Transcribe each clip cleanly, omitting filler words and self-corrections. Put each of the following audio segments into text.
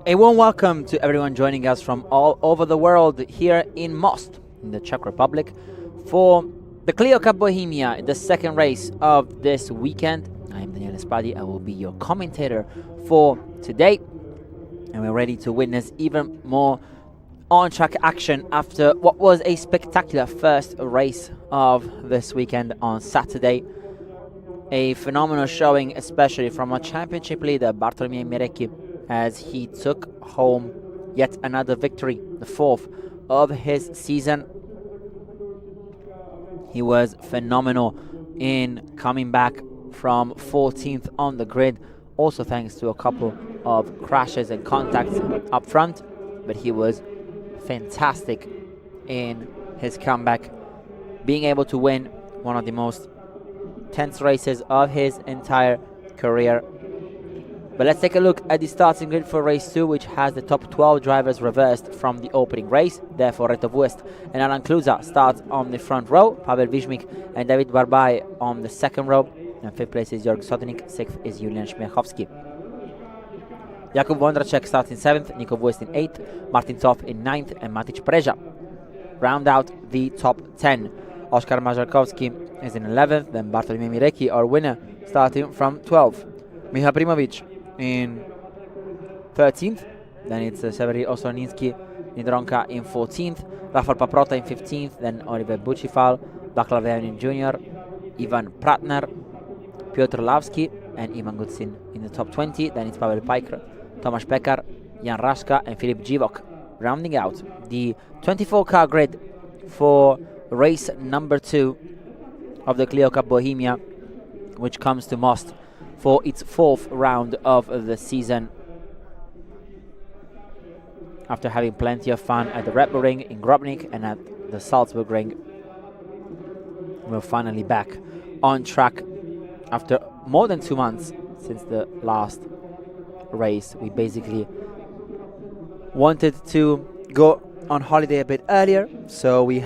A warm welcome to everyone joining us from all over the world here in Most, in the Czech Republic, for the Clio Cup Bohemia, the second race of this weekend. I am Daniele Spadi. I will be your commentator for today, and we're ready to witness even more on-track action after what was a spectacular first race of this weekend on Saturday. A phenomenal showing, especially from a championship leader, Bartłomiej Mirecki, as he took home yet another victory, the fourth of his season. He was phenomenal in coming back from 14th on the grid, also thanks to a couple of crashes and contacts up front, but he was fantastic in his comeback, being able to win one of the most tense races of his entire career. But let's take a look at the starting grid for race 2, which has the top 12 drivers reversed from the opening race. Therefore, Reto West and Alan Kluza start on the front row, Pavel Vizmik and Dawid Babraj on the second row, and 5th place is Jörg Sotnik, 6th is Julian Śmiechowski. Jakub Wondracek starts in 7th, Nico West in 8th, Martin Toff in 9th, and Matic Preza round out the top 10. Oskar Marzalkowski is in 11th, then Bartłomiej Mirecki, our winner, starting from 12th. Michał Primovic in 13th, then it's Severy Osoniński Nidronka in 14th, Rafał Paprota in 15th, then Oliver Buchifal, Václav Leonin Jr., Ivan Pratner, Piotr Lawski, and Ivan Gutsin in the top 20. Then it's Pavel Pajkr, Tomáš Pekař, Jan Raška, and Filip Živok, rounding out the 24-car grid for race number 2 of the Clio Cup Bohemia, which comes to Most for its 4th round of the season. After having plenty of fun at the Red Bull Ring in Grobnik and at the Salzburgring, we're finally back on track after more than 2 months since the last race. We basically wanted to go on holiday a bit earlier, so we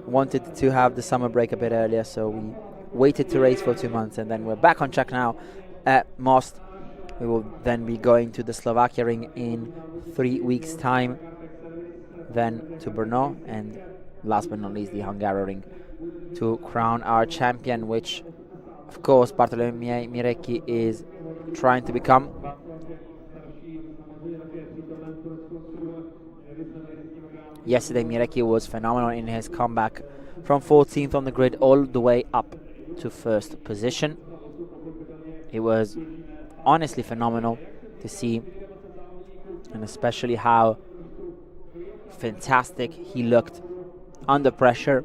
wanted to have the summer break a bit earlier, so we waited to race for 2 months, and then we're back on track now at Most. We will then be going to the Slovakia ring in 3 weeks' time, then to Brno, and last but not least the Hungary ring to crown our champion, which of course Bartłomiej Mirecki is trying to become. Yesterday Mirecki was phenomenal in his comeback from 14th on the grid all the way up to 1st position. It was honestly phenomenal to see, and especially how fantastic he looked under pressure.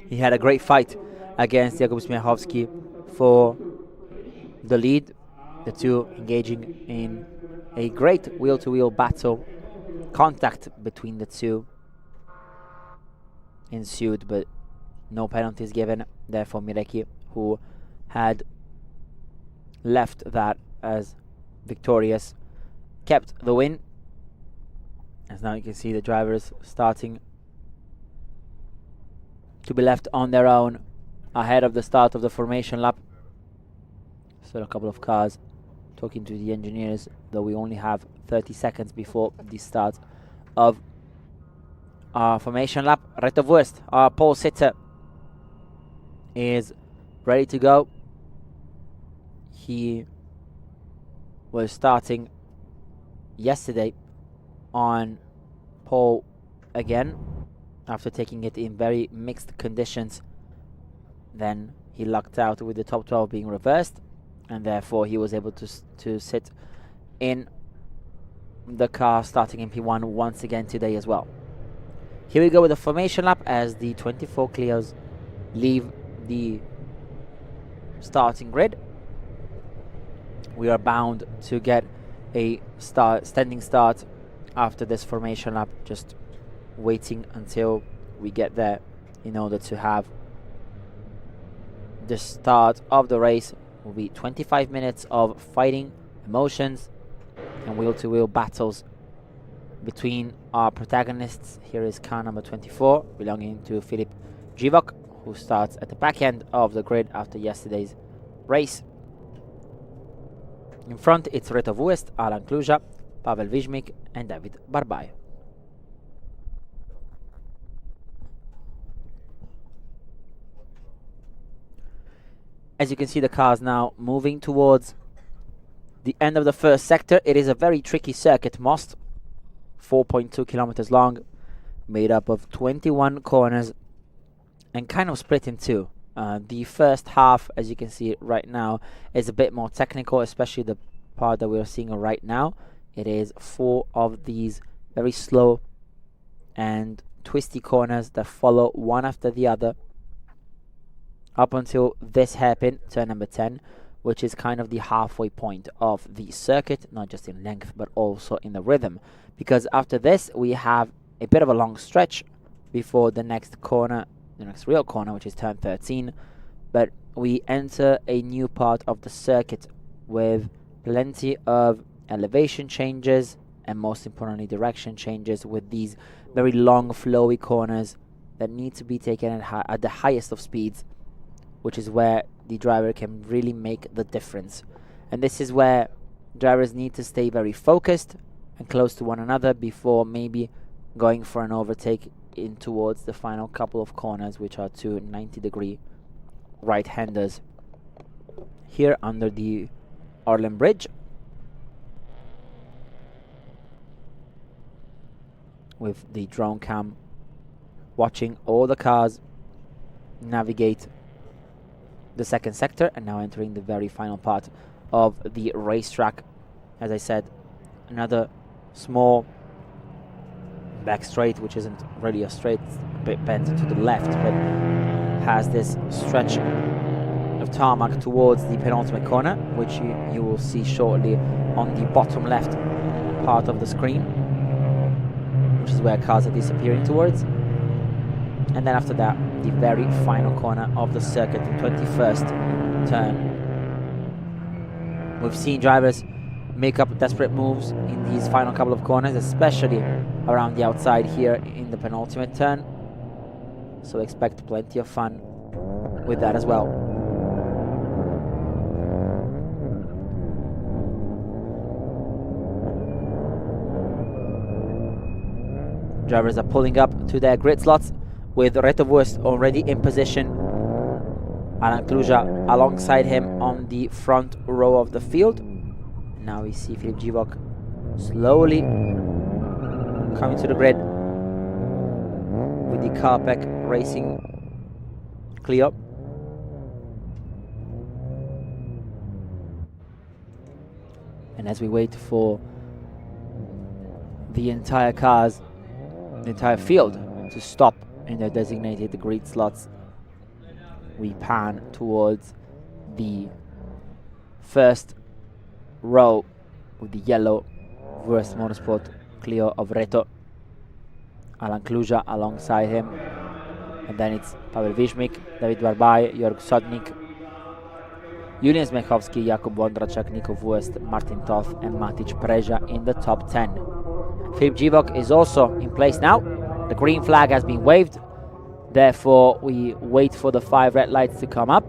He had a great fight against Jakub Śmiechowski for the lead, the two engaging in a great wheel-to-wheel battle. Contact between the two ensued, but no penalties given. Therefore Mirecki, who had left that as victorious, kept the win. As now you can see the drivers starting to be left on their own ahead of the start of the formation lap. Still a couple of cars talking to the engineers, though we only have 30 seconds before the start of our formation lap. Reto West, our pole sitter, is ready to go. He was starting yesterday on pole again after taking it in very mixed conditions. Then he lucked out with the top 12 being reversed, and therefore he was able to sit in the car starting in P1 once again today as well. Here we go with the formation lap as the 24 Clios leave the starting grid. We are bound to get a standing start after this formation lap, just waiting until we get there in order to have the start of the race. Will be 25 minutes of fighting, emotions, and wheel-to-wheel battles between our protagonists. Here is car number 24, belonging to Filip Živok, who starts at the back end of the grid after yesterday's race. In front, it's Reto West, Alan Kluja, Pavel Vizhmik, and Dawid Babraj. As you can see, the cars now moving towards the end of the first sector. It is a very tricky circuit, Most, 4.2 kilometers long, made up of 21 corners and kind of split in two. The first half, as you can see right now, is a bit more technical, especially the part that we are seeing right now. It is 4 of these very slow and twisty corners that follow one after the other up until this hairpin, turn number 10, which is kind of the halfway point of the circuit, not just in length but also in the rhythm, because after this we have a bit of a long stretch before the next corner, the next real corner, which is turn 13, but we enter a new part of the circuit with plenty of elevation changes and, most importantly, direction changes, with these very long flowy corners that need to be taken at the highest of speeds, which is where the driver can really make the difference. And this is where drivers need to stay very focused and close to one another before maybe going for an overtake in towards the final couple of corners, which are two 90-degree right-handers. Here under the Orlen Bridge, with the drone cam watching all the cars navigate the second sector, and now entering the very final part of the racetrack. As I said, another small back straight, which isn't really a straight, it's a bit bent to the left, but has this stretch of tarmac towards the penultimate corner, which you will see shortly on the bottom left part of the screen, which is where cars are disappearing towards. And then after that, the very final corner of the circuit, the 21st turn. We've seen drivers make up desperate moves in these final couple of corners, especially around the outside here in the penultimate turn. So expect plenty of fun with that as well. Drivers are pulling up to their grid slots, with Reto Wurst already in position. Alan Kluja alongside him on the front row of the field. Now we see Filip Živok slowly coming to the grid with the Carpec Racing Clio. And as we wait for the entire field to stop in their designated grid slots, we pan towards the first row with the yellow Wurst Motorsport Clio of Reto. Alan Kluja alongside him, and then it's Pavel Vizhmik, Dawid Babraj, Jörg Sodnik, Julian Śmiechowski, Jakub Wondraczek, Nico Wurst, Martin Toth, and Matic Preza in the top 10. Filip Živok is also in place now. The green flag has been waved, therefore we wait for the 5 red lights to come up.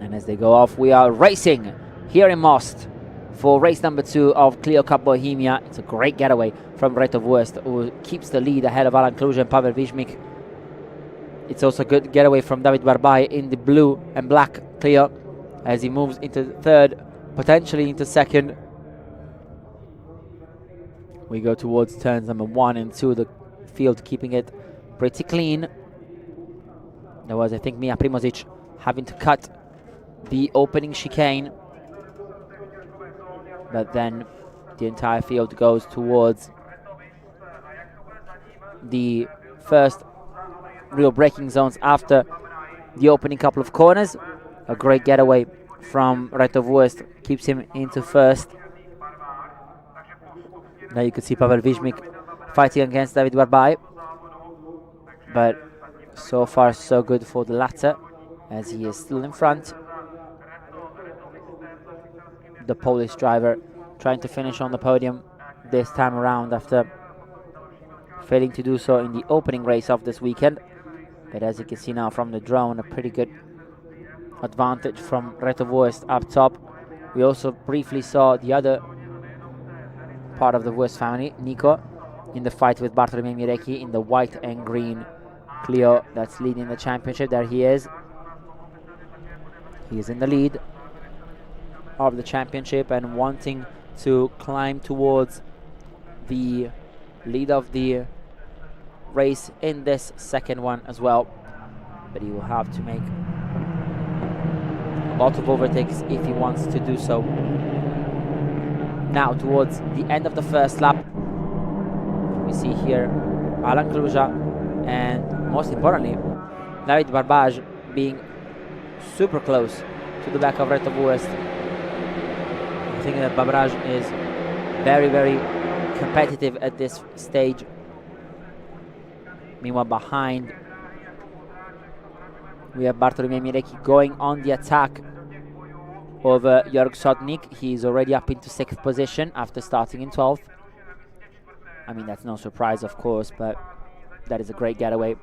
And as they go off, we are racing here in Most for race number 2 of Clio Cup Bohemia. It's a great getaway from Reto Wurst, who keeps the lead ahead of Alan Kluja and Pavel Vizhmik. It's also a good getaway from Dawid Babraj in the blue and black Clio as he moves into third, potentially into second. We go towards turns number 1 and 2, the field keeping it pretty clean. There was, I think, Mija Primožić having to cut the opening chicane, but then the entire field goes towards the first real braking zones after the opening couple of corners. A great getaway from Reto Wurst keeps him into first. Now you can see Pavel Vizhmik fighting against Dawid Babraj, but so far so good for the latter, as he is still in front. The Polish driver trying to finish on the podium this time around after failing to do so in the opening race of this weekend. But as you can see now from the drone, a pretty good advantage from Reto Wurst up top. We also briefly saw the other part of the Wurst family, Nico, in the fight with Bartłomiej Mirecki in the white and green Clio that's leading the championship. There he is. He is in the lead of the championship and wanting to climb towards the lead of the race in this second one as well. But he will have to make a lot of overtakes if he wants to do so. Now towards the end of the first lap, we see here Alan Kluja and most importantly Dawid Babraj being super close to the back of Reto Wurst. I think that Babraj is very, very competitive at this stage. Meanwhile, behind we have Bartłomiej Mirecki going on the attack over Jörg Sotnik. He's already up into 6th position after starting in 12th. I mean, that's no surprise, of course, but that is a great getaway.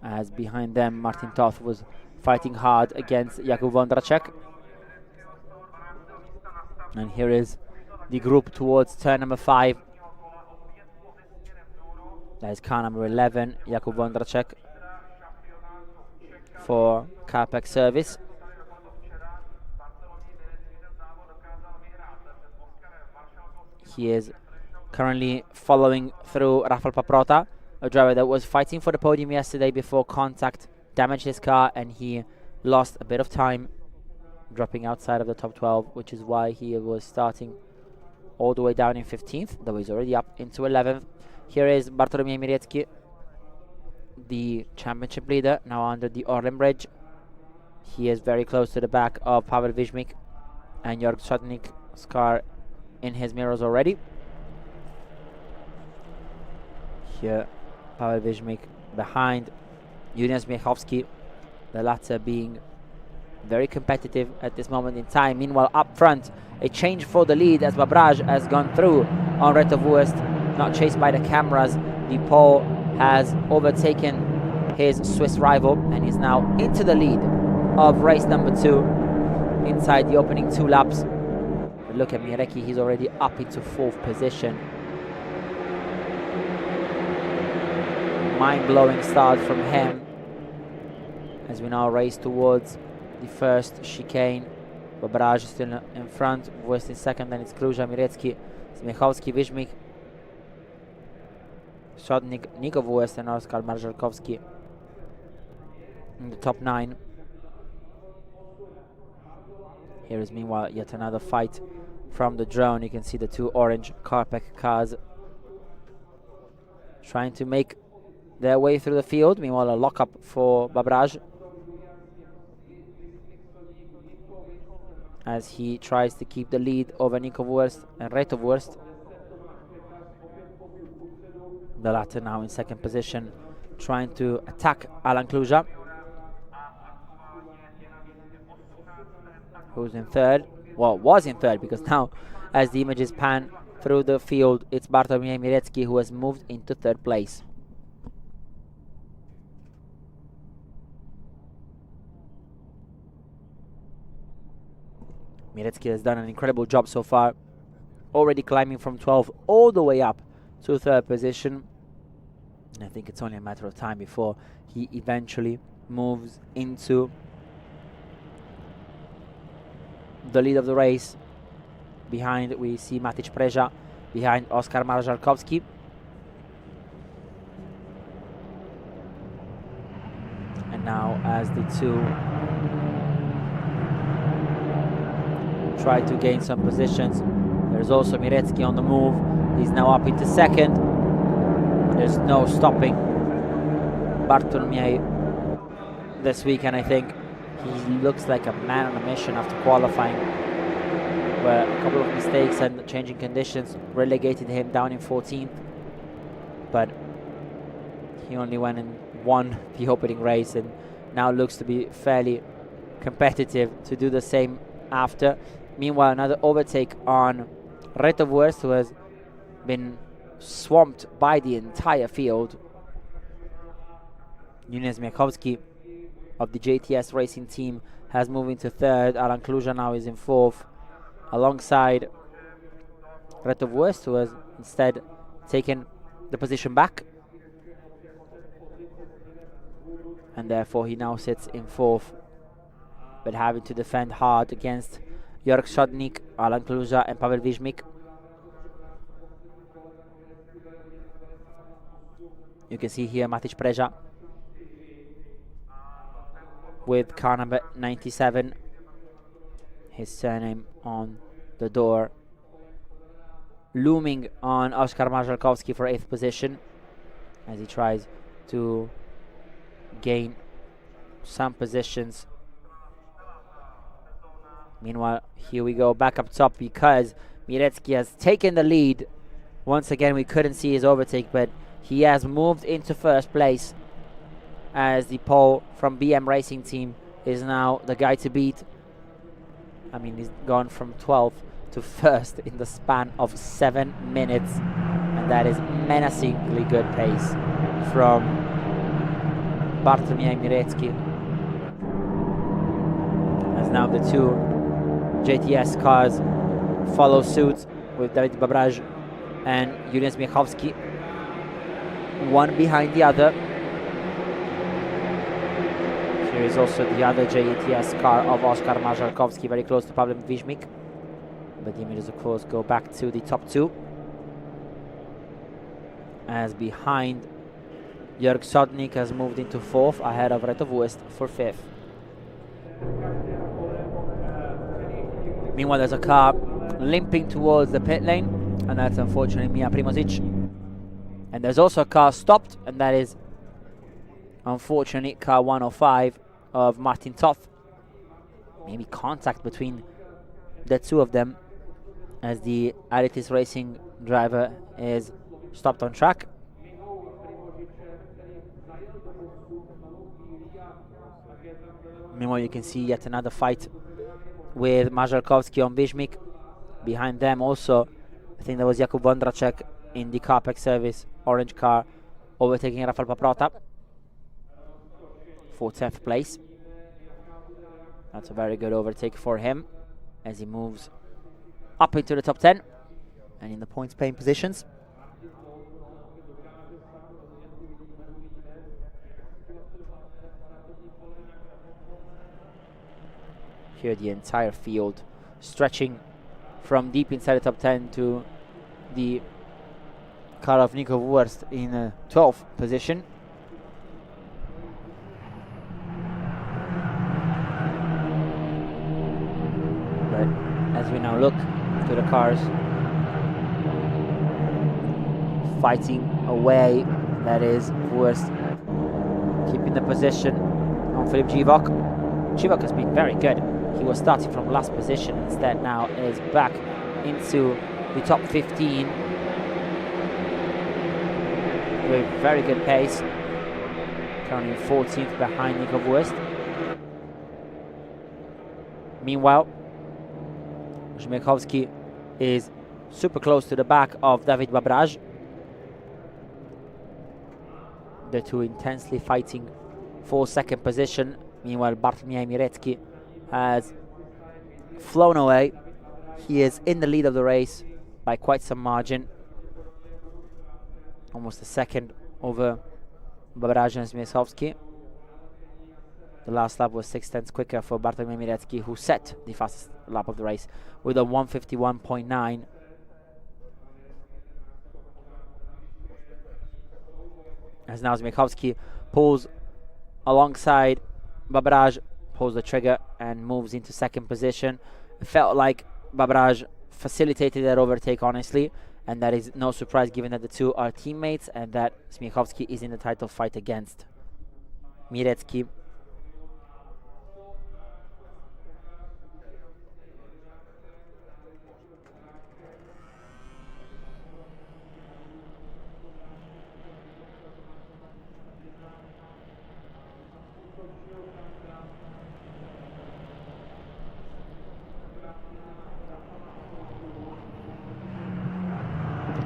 As behind them, Martin Toth was fighting hard against Jakub Wondracek. And here is the group towards turn number 5. That is car number 11, Jakub Wondracek, for Carpac service. He is currently following through Rafał Paprota, a driver that was fighting for the podium yesterday before contact damaged his car and he lost a bit of time, dropping outside of the top 12, which is why he was starting all the way down in 15th, though he's already up into 11th. Here is Bartłomiej Mirecki, the championship leader, now under the Orlen Bridge. He is very close to the back of Pavel Wismik and Jörg Sotnik's car in his mirrors already. Here, Pavel Wismik behind Julian Śmiechowski, the latter being very competitive at this moment in time. Meanwhile, up front, a change for the lead as Babraj has gone through on Reto Wurst, not chased by the cameras. The Pole has overtaken his Swiss rival and is now into the lead of race number 2 inside the opening 2 laps. But look at Mirecki, he's already up into 4th position. Mind-blowing start from him as we now race towards the first chicane. Babraj is still in front, Wurst in second, then it's Kluja, Mirecki, Śmiechowski, Wismik, Sotnik, Nico Wurst and Oskar Marżalkowski in the top 9. Here is meanwhile yet another fight from the drone. You can see the 2 orange Carpac cars trying to make their way through the field. Meanwhile, a lockup for Babraj as he tries to keep the lead over Nico Wurst and Reto Wurst. The latter now in second position, trying to attack Alan Kluja, who's in third. Well, was in third, because now, as the images pan through the field, it's Bartłomiej Mirecki who has moved into third place. Mirecki has done an incredible job so far, already climbing from 12 all the way up to third position. And I think it's only a matter of time before he eventually moves into the lead of the race. Behind we see Matic Preza, behind Oskar Marżalkowski. And now as the 2 try to gain some positions, there's also Mirecki on the move. He's now up into second. There's no stopping Bartłomiej this weekend. I think he looks like a man on a mission after qualifying, where a couple of mistakes and changing conditions relegated him down in 14th. But he only went and won the opening race and now looks to be fairly competitive to do the same after. Meanwhile, another overtake on Reto Wurst, who has been swamped by the entire field. Julian Śmiechowski of the JTS Racing team has moved into third. Alan Kluja now is in fourth, alongside Retov West, who has instead taken the position back. And therefore he now sits in fourth, but having to defend hard against Jörg Schodnik, Alan Kluja and Pavel Vizhmik. You can see here Matic Preja with car number 97, his surname on the door, looming on Oskar Marszalkowski for 8th position as he tries to gain some positions. Meanwhile, here we go back up top because Mirecki has taken the lead. Once again, we couldn't see his overtake, but he has moved into first place as the pole from BM Racing Team is now the guy to beat. I mean, he's gone from 12th to first in the span of 7 minutes, and that is menacingly good pace from Bartłomiej Mirecki. As now the two JTS cars follow suit with Dawid Babraj and Julian Śmiechowski, one behind the other. Here is also the other JTS car of Oskar Marszalkowski, very close to Pavel Vizhmik. But the images, of course, go back to the top two. As behind, Jörg Schodnik has moved into fourth, ahead of Retov West for fifth. Meanwhile, there's a car limping towards the pit lane, and that's unfortunately Mija Primožić. And there's also a car stopped, and that is unfortunately car 105 of Martin Toth. Maybe contact between the two of them as the Alitis Racing driver is stopped on track. Meanwhile, you can see yet another fight with Marszalkowski on Vizhmik. Behind them also, I think there was Jakub Vondracek in the Carpex service orange car, overtaking Rafał Paprota for 10th place. That's a very good overtake for him as he moves up into the top 10 and in the points paying positions. Here the entire field stretching from deep inside the top 10 to the car of Nico Wurst in 12th position. But as we now look to the cars fighting away, that is Wurst keeping the position on Filip Dziwok. Dziwok has been very good. He was starting from last position, instead now is back into the top 15 with very good pace, currently 14th behind Nico Wurst. Meanwhile, Śmiechowski is super close to the back of Dawid Babraj. The two intensely fighting for second position. Meanwhile, Bartłomiej Mirecki has flown away. He is in the lead of the race by quite some margin, almost a second over Babraj and Śmiechowski. The last lap was 6/10 quicker for Bartłomiej Mirecki, who set the fastest lap of the race with a 1:51.9. As now Śmiechowski pulls alongside Babraj, pulls the trigger and moves into second position. It felt like Babraj facilitated that overtake, honestly, and that is no surprise given that the two are teammates and that Śmiechowski is in the title fight against Mirecki.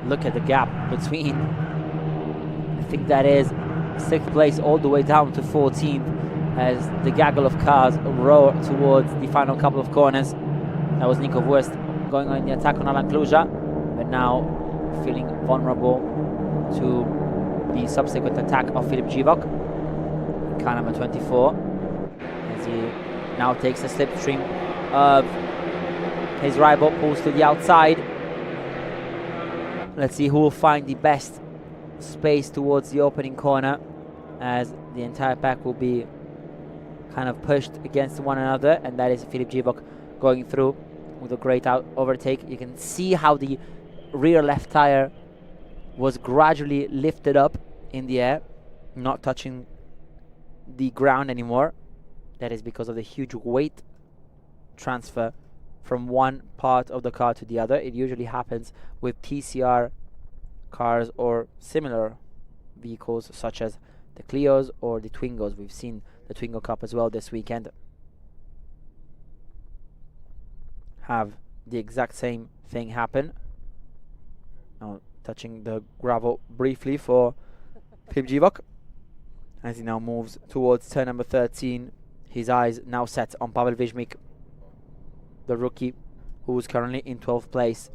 Look at the gap between, I think that is 6th place all the way down to 14th as the gaggle of cars roar towards the final couple of corners. That was Nico Wurst going on the attack on Alan Kluja, but now feeling vulnerable to the subsequent attack of Filip Živok, car number 24, as he now takes the slipstream of his rival, pulls to the outside. Let's see who will find the best space towards the opening corner, as the entire pack will be kind of pushed against one another, and that is Filip Živok going through with a great overtake. You can see how the rear left tire was gradually lifted up in the air, not touching the ground anymore. That is because of the huge weight transfer from one part of the car to the other. It usually happens with TCR cars or similar vehicles such as the Clios or the Twingos. We've seen the Twingo Cup as well this weekend have the exact same thing happen. Now touching the gravel briefly for Filip Živok as he now moves towards turn number 13. His eyes now set on Pavel Vyžmík, the rookie who is currently in 12th place.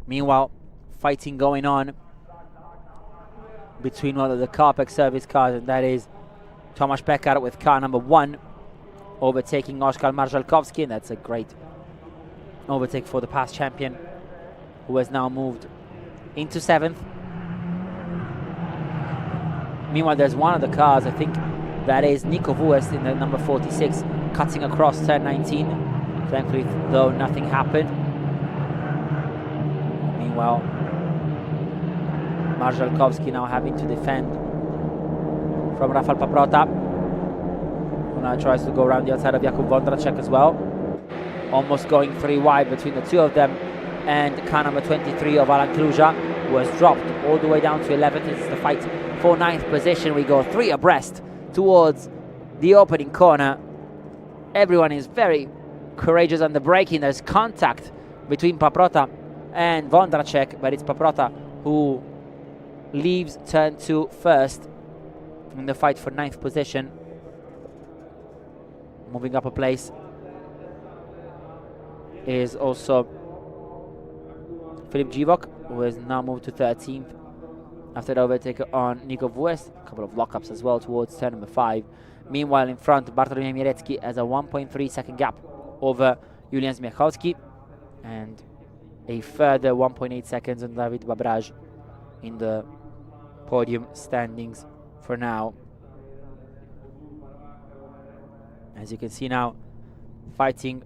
Meanwhile, fighting going on between one of the Carpac service cars, and that is Tomáš Pekař with car number 1 overtaking Oskar Marszalkowski, and that's a great overtake for the past champion, who has now moved into 7th. Meanwhile, there's one of the cars, I think that is Nico Wurst in the number 46, cutting across turn 19. Thankfully, though, nothing happened. Meanwhile, Marszalkowski now having to defend from Rafał Paprota, who now tries to go around the outside of Jakub Wądraczek as well. Almost going 3 wide between the two of them, and car number 23 of Alan Kluja was dropped all the way down to 11th. This is the fight for 9th position. We go 3 abreast towards the opening corner. Everyone is very courageous on the braking. There's contact between Paprota and Wądraczek, but it's Paprota who leaves turn 2 first in the fight for 9th position. Moving up a place is also Filip Živok, who has now moved to 13th after the overtake on Nico Wurst. A couple of lockups as well towards turn number 5. Meanwhile, in front, Bartłomiej Mirecki has a 1.3 second gap over Julian Śmiechowski, and a further 1.8 seconds on Dawid Babraj in the podium standings for now. As you can see now, fighting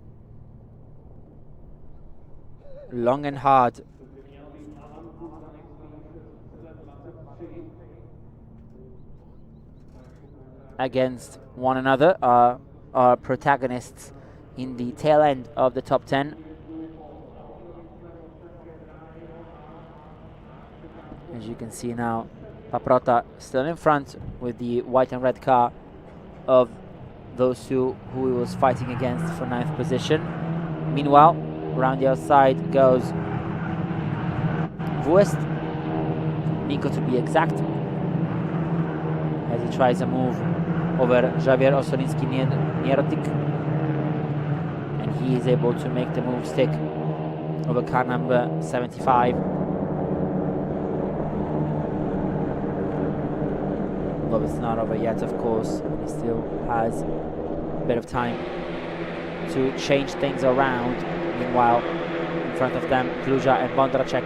long and hard against one another are protagonists in the tail end of the top 10. As you can see now, Paprota still in front with the white and red car of those two who he was fighting against for 9th position. Meanwhile, around the outside goes Wurst, Nico to be exact, as he tries a move over Javier Osolinski-Nierotic, and he is able to make the move stick over car number 75. Although it's not over yet, of course, he still has a bit of time to change things around. Meanwhile, in front of them, Kluja and Wądraczek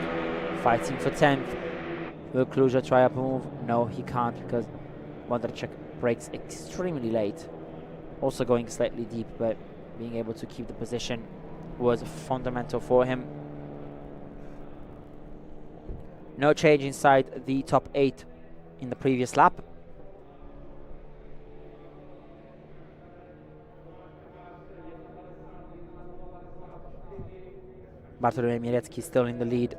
fighting for 10th. Will Kluja try a move? No, he can't, because Wądraczek brakes extremely late. Also going slightly deep, but being able to keep the position was fundamental for him. No change inside the top 8 in the previous lap. Bartłomiej Mirecki still in the lead.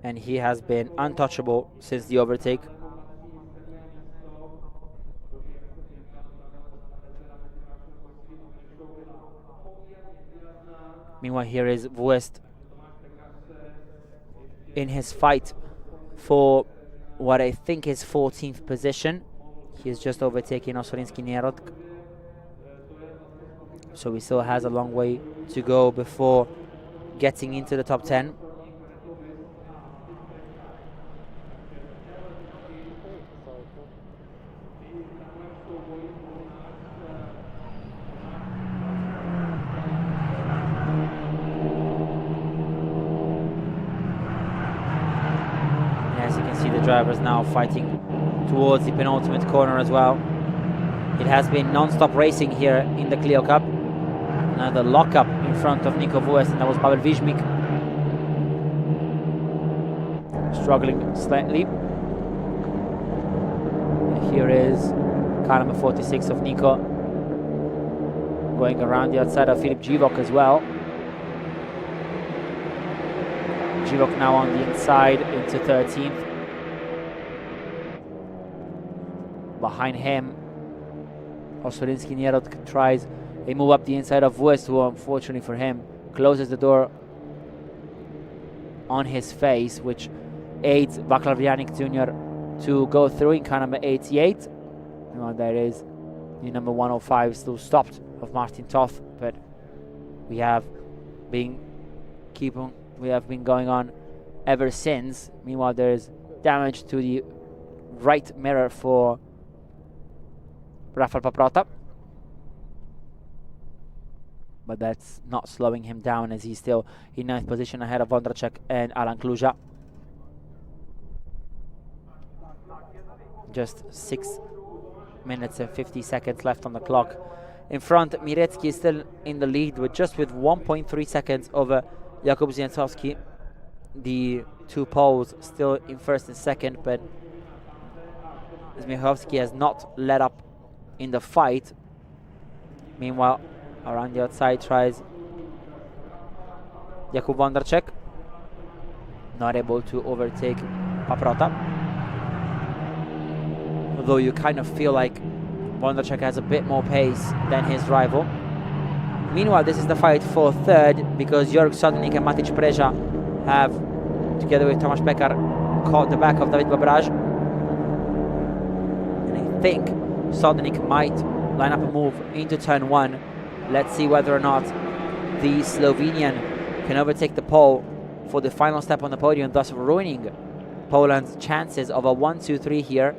And he has been untouchable since the overtake. Meanwhile, here is West in his fight for what I think is 14th position. He is just overtaking Osorinski Nierotk. So he still has a long way to go before getting into the top 10. As you can see, the drivers now fighting towards the penultimate corner as well. It has been non-stop racing here in the Clio Cup. Another lockup in front of Nico Vues, and that was Pavel Vizmik struggling slightly. Here is car number 46 of Nico going around the outside of Filip Živok as well. Živok now on the inside into 13th. Behind him, Osorinski Nierotk tries a move up the inside of Vues, who unfortunately for him closes the door on his face, which aids Vaclav Janik Jr. to go through in car number 88. Well, there is the number 105 still stopped of Martin Toth, but we have been going on ever since. Meanwhile, there is damage to the right mirror for Rafał Paprota, but that's not slowing him down, as he's still in 9th position ahead of Vondracek and Alan Kluja. Just 6 minutes and 50 seconds left on the clock. In front, Mirecki is still in the lead with 1.3 seconds over Jakub Zięcowski. The two Poles still in first and second, but Śmiechowski has not let up in the fight. Meanwhile, around the outside tries Jakub Vondracek, not able to overtake Paprota. Although you kind of feel like Vondracek has a bit more pace than his rival. Meanwhile, this is the fight for third, because Jörg Sodnik and Matic Preza have, together with Tomáš Pekař, caught the back of Dawid Babraj. And I think Sodnik might line up a move into turn 1. Let's see whether or not the Slovenian can overtake the Pole for the final step on the podium, thus ruining Poland's chances of a 1-2-3 here.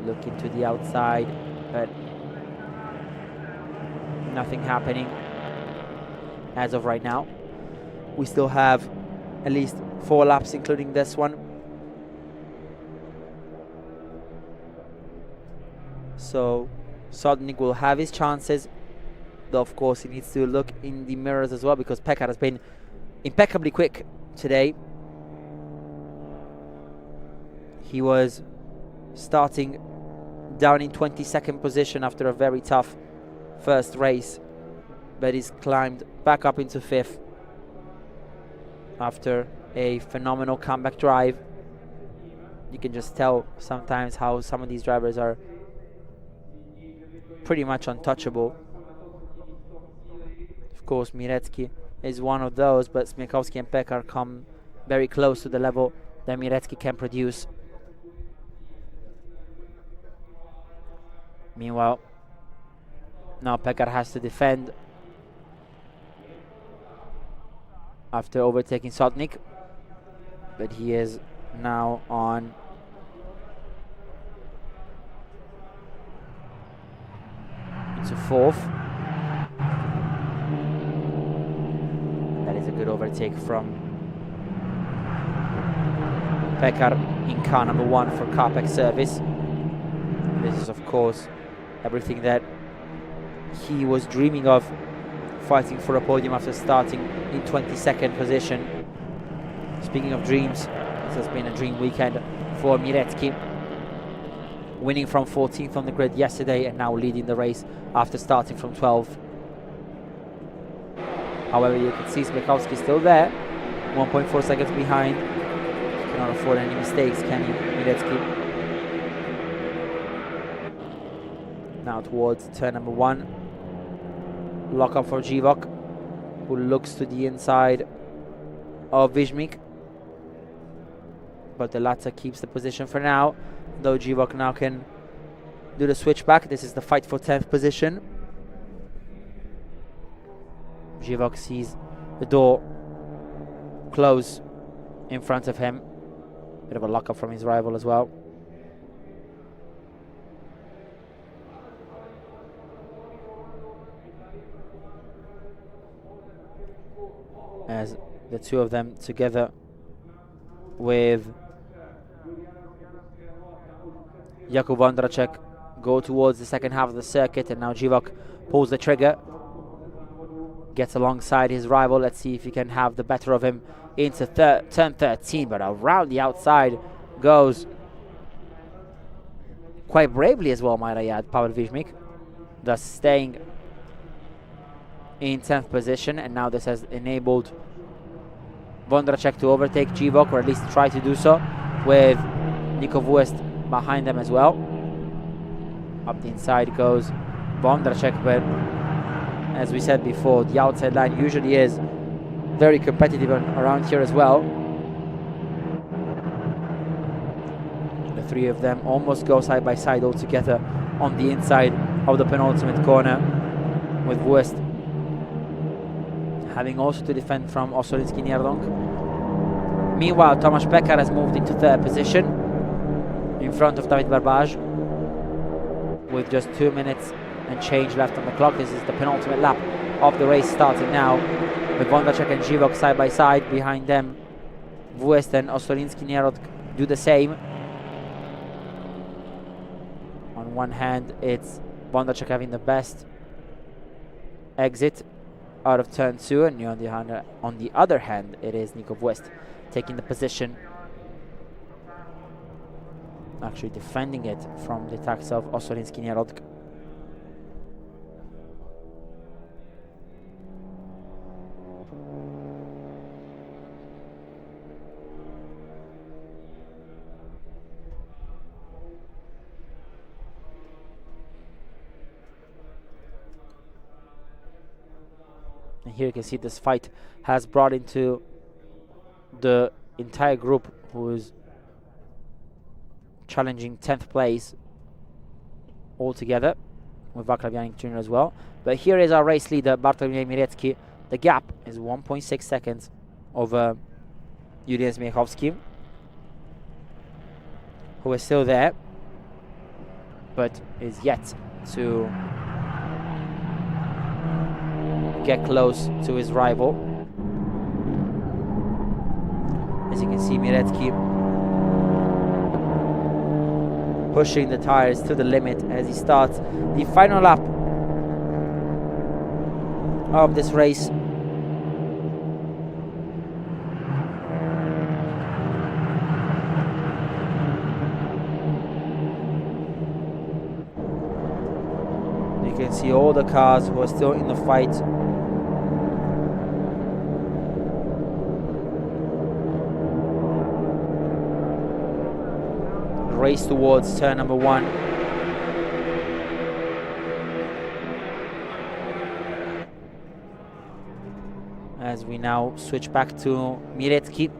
Looking to the outside, but nothing happening as of right now. We still have at least 4 laps, including this one. So Sodnik will have his chances, though of course he needs to look in the mirrors as well, because Pekař has been impeccably quick today. He was starting down in 22nd position after a very tough first race, but he's climbed back up into 5th after a phenomenal comeback drive. You can just tell sometimes how some of these drivers are pretty much untouchable. Of course, Mirecki is one of those, but Śmiechowski and Pekař come very close to the level that Mirecki can produce. Meanwhile, now Pekař has to defend after overtaking Sodnik, but he is now on into 4th. That is a good overtake from Pekař in car number 1 for Carpac service. This is of course everything that he was dreaming of, fighting for a podium after starting in 22nd position. Speaking of dreams, this has been a dream weekend for Mirecki, winning from 14th on the grid yesterday and now leading the race after starting from 12th. However, you can see Śmiechowski still there, 1.4 seconds behind. Cannot afford any mistakes, can he, Mirecki? Now towards turn number 1. Lock up for Živok. who looks to the inside of Vizmik. But the latter keeps the position for now, though Živok now can do the switch back. This is the fight for 10th position. Živok sees the door close in front of him. Bit of a lock-up from his rival as well. As the two of them together with Jakub Vondracek go towards the second half of the circuit, and now Živok pulls the trigger, gets alongside his rival. Let's see if he can have the better of him into turn 13, but around the outside goes quite bravely as well, might I add, Pavel Vizmik, thus staying in 10th position. And now this has enabled Vondracek to overtake Živok, or at least try to do so, with Nico Vuest behind them as well. Up the inside goes Vondracek, but as we said before, the outside line usually is very competitive around here as well. The three of them almost go side by side all together on the inside of the penultimate corner, with Vuest having also to defend from Osolinski Nierdonk. Meanwhile, Tomáš Pekař has moved into 3rd position in front of Dawid Babraj with just 2 minutes and change left on the clock. This is the penultimate lap of the race starting now, with Vondracek and Živok side by side. Behind them, Vuest and Osolinski Nierdonk do the same. On one hand, it's Vondracek having the best exit out of turn 2, and on the other hand, it is Nico Vuest taking the position, actually defending it from the attacks of Osolinski Nierdonk. And here you can see this fight has brought into the entire group who is challenging 10th place all together, with Václav Janik Jr. as well. But here is our race leader, Bartłomiej Mirecki. The gap is 1.6 seconds over Julian Śmiechowski, who is still there, but is yet to get close to his rival. As you can see, Mirecki pushing the tires to the limit as he starts the final lap of this race. You can see all the cars who are still in the fight. Race towards turn number 1. As we now switch back to Mirecki.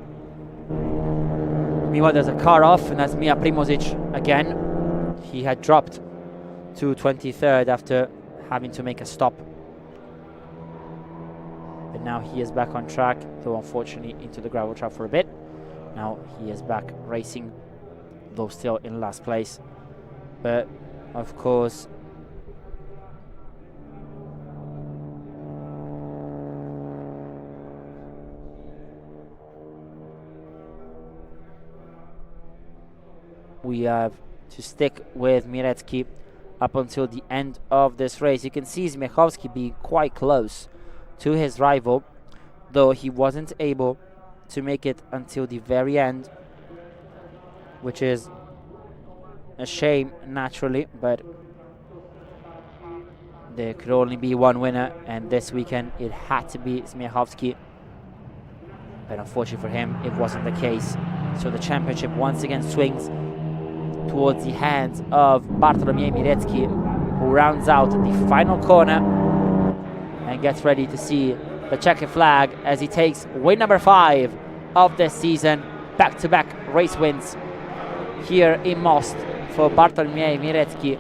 Meanwhile, there's a car off, and that's Mija Primožić again. He had dropped to 23rd after having to make a stop. But now he is back on track, though unfortunately into the gravel trap for a bit. Now he is back racing, though still in last place. But of course, we have to stick with Mirecki up until the end of this race. You can see Śmiechowski being quite close to his rival, though he wasn't able to make it until the very end, which is a shame naturally, but there could only be one winner, and this weekend it had to be Śmiechowski, but unfortunately for him it wasn't the case. So the championship once again swings towards the hands of Bartłomiej Mirecki, who rounds out the final corner and gets ready to see the checkered flag as he takes win number 5 of this season. Back-to-back race wins here in Most for Bartłomiej Mirecki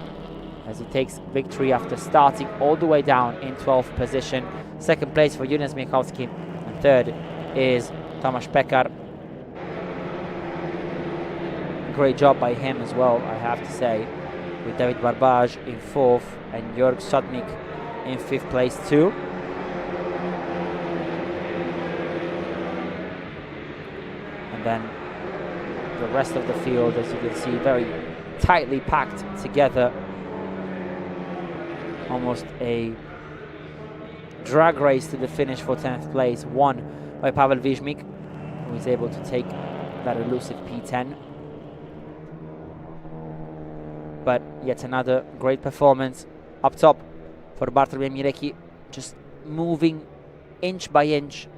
as he takes victory after starting all the way down in 12th position. Second place for Julian Śmiechowski, and third is Tomáš Pekař. Great job by him as well, I have to say, with Dawid Babraj in 4th and Jörg Sotnik in 5th place too. And then the rest of the field, as you can see, very tightly packed together. Almost a drag race to the finish for 10th place, won by Pavel Vizmik, who is able to take that elusive P10. But yet another great performance up top for Bartłomiej Mirecki, just moving inch by inch,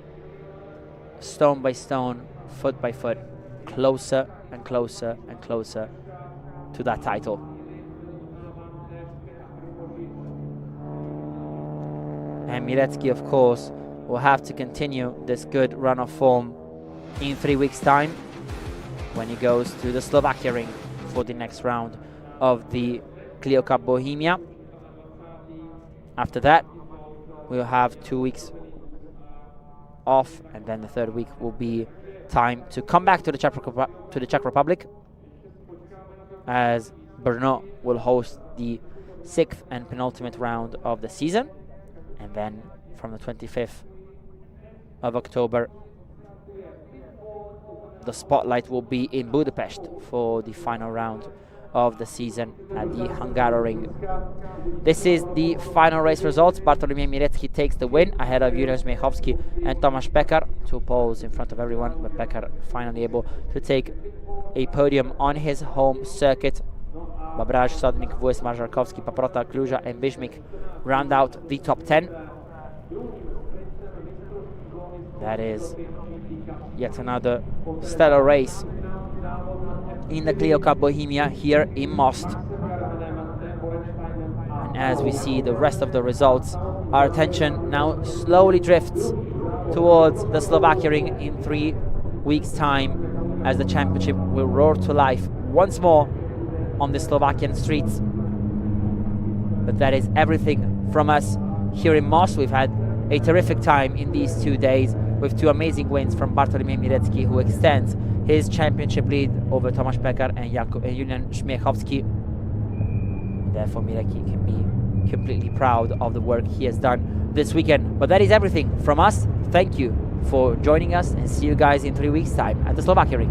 stone by stone, foot by foot, closer and closer and closer to that title. And Mirecki, of course, will have to continue this good run of form in 3 weeks' time when he goes to the Slovakia ring for the next round of the Clio Cup Bohemia. After that, we'll have 2 weeks off, and then the third week will be time to come back to the Czech Republic, as Brno will host the 6th and penultimate round of the season. And then from the 25th of October, the spotlight will be in Budapest for the final round of the season at the Hungaroring. This is the final race results. Bartłomiej Mirecki takes the win ahead of Julian Śmiechowski and Tomáš Pekař, 2 poles in front of everyone, but Pekař finally able to take a podium on his home circuit. Babraj, Sodnik, Vues, Marżarkowski, Paprota, Kluja and Vizmik round out the top 10. That is yet another stellar race in the Clio Cup Bohemia here in Most. And as we see the rest of the results, our attention now slowly drifts towards the Slovakia ring in 3 weeks' time, as the championship will roar to life once more on the Slovakian streets. But that is everything from us here in Most. We've had a terrific time in these 2 days with 2 amazing wins from Bartłomiej Mirecki, who extends his championship lead over Tomáš Pekař and Julian Śmiechowski. Therefore, Mirecki can be completely proud of the work he has done this weekend. But that is everything from us. Thank you for joining us, and see you guys in 3 weeks' time at the Slovakia ring.